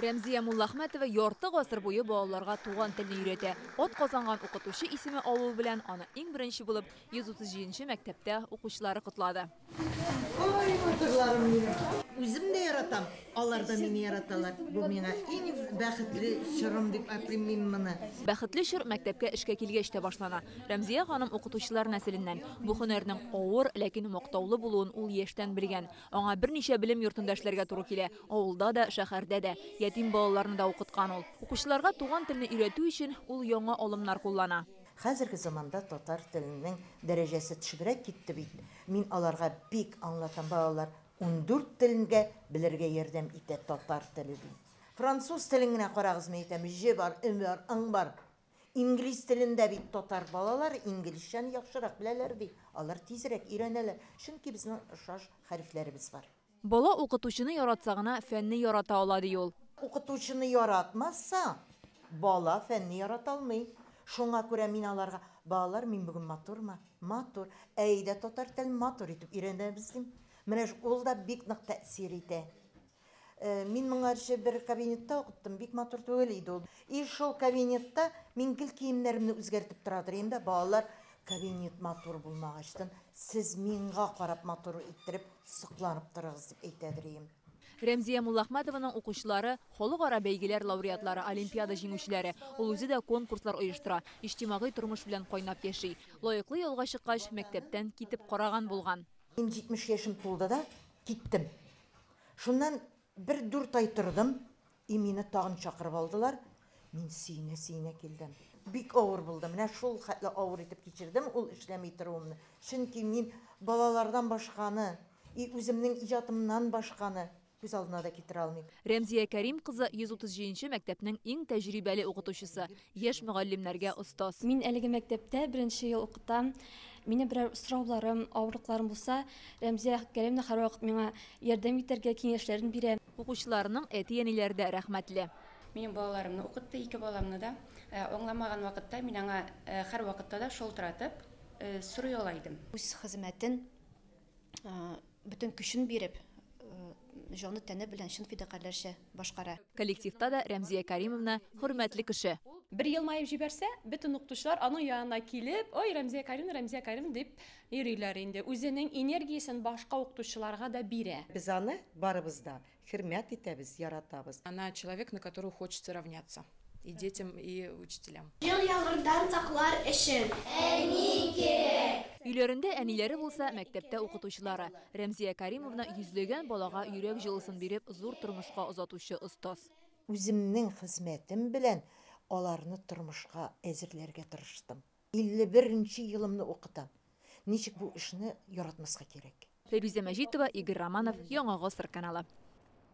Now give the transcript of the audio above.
Рәмзия Муллахметова ярты гасыр буе балаларга туган телне өйрәтә. От казанган укытучы исеме алу белән аны иң беренче булып 137нче мәктәптә укучылары котлады. Ой, батырларым минем. Үзем дә яратам, алар да мине яраталар. Бу миңа иң бәхетле чорым дип атлыйм мин моны. Бәхетле чор мәктәпкә эшкә килгәч тә башлана. Рәмзия ханым укытучылар нәселеннән. Бу һөнәрнең авыр, ләкин мактаулы булуын ул яшьтән белгән. Аңа берничә белем йортында эшләргә туры килә. Авылда да, шәһәрдә дә. Ятим балаларны да укыткан ул. Укучыларга туган телне өйрәтү өчен ул яңа алымнар куллана. Хәзерге заманда татар теленең дәрәҗәсе төшебрәк китте бит. Мин аларга бик аңлатам, балалар 14 теленгә белергә ярдәм итә татар теле. Француз телен генә карагыз, мен әйтәм, же бар, бар, ың бар. Инглиз телендә бит татар балалар инглизчәне яхшырак беләләр ди. Алар тизрәк өйрәнәләр, чөнки безнең ошаш хәрефләребез бар. Бала укытучыны яратса гына фәнне ярата ала ди ул. Укытучыны яратмаса, бала фәнне ярата алмый. Шуңа күрә мин аларга, балалар, мин бүген матурмы? Матур. Әйдә татар телен матур итеп өйрәнәбез дим. Менә ул да бик нык тәэсир итә. Мин моңарчы бер кабинетта укыттым, бик матур түгел иде ул. И шул кабинетта мин гел киемнәремне үзгәртеп тора торам да, балалар, кабинет матур булмагачтан, сез миңа карап матур иттереп, сыкланып торыгыз дип әйтәдерем. Рәмзия Муллахметованың укучылары халыкара бәйгеләр лауреатлары, олимпиада җиңүчеләре. Ул үзе дә конкурслар оештыра, иҗтимагый тормыш белән кайнап яши. Лаеклы ялга чыккач, мәктәптән китеп караган булган. Мин 70 яшым тулды да киттем. Шуннан бер 4 ай тордым, и мине тагын чакырып алдылар. Мин сине килдем. Бик авыр булды. Менә шул хәтле авыр итеп кичердем ул эшләми торуымны. Чөнки мин балалардан башканы, и үземнең иҗатымнан башканы күз алдына да китерә алмыйм. Рәмзия Кәрим кызы 137нче мәктәпнең иң тәҗрибәле укытучысы, яшь мөгаллимнәргә остаз. Мин әлеге мәктәптә беренче ел укытам. Мине берәр сорауларым, авырлыкларым булса, Рәмзия Кәримне һәрвакыт миңа ярдәм итәргә киңәшләрен бирә. Укучыларның әти-әниләре дә рәхмәтле. Минем балаларымны укытты, ике баламны да. Аңламаган вакытта мин аңа һәр вакытта да шалтыратып, сорый алайдым. Үз хезмәтен бөтен көчен биреп, җаны тәне белән чын фидакарьләрчә башкара. Коллективта да Рәмзия Кәримовна хөрмәтле кеше. Bir елмаеп җибәрсә, бөтен укытучылар аның янына килеп, "Ой, Рәмзия Кәрим" дип йөриләр инде. Үзенең энергиясен башка укытучыларга да бирә. Без аны барыбыз да хөрмәт итәбез, яратабыз. Она человек, на которого хочется равняться. И детям, и учителям. Ел яңгырдан саклар өчен әни кирәк. Өйләрендә әниләре булса, мәктәптә укытучылары. Рәмзия Кәримовна йөзләгән балага йөрәк җылысын биреп, зур тормышка озатучы остаз. Үземнең хезмәтем белән аларны тормышка әзерләргә тырыштым. 51нче елымны укытам. Ничек бу эшне яратмаска кирәк? Фәрүзә Мәҗитова, Игорь Романов, Яңа гасыр каналы.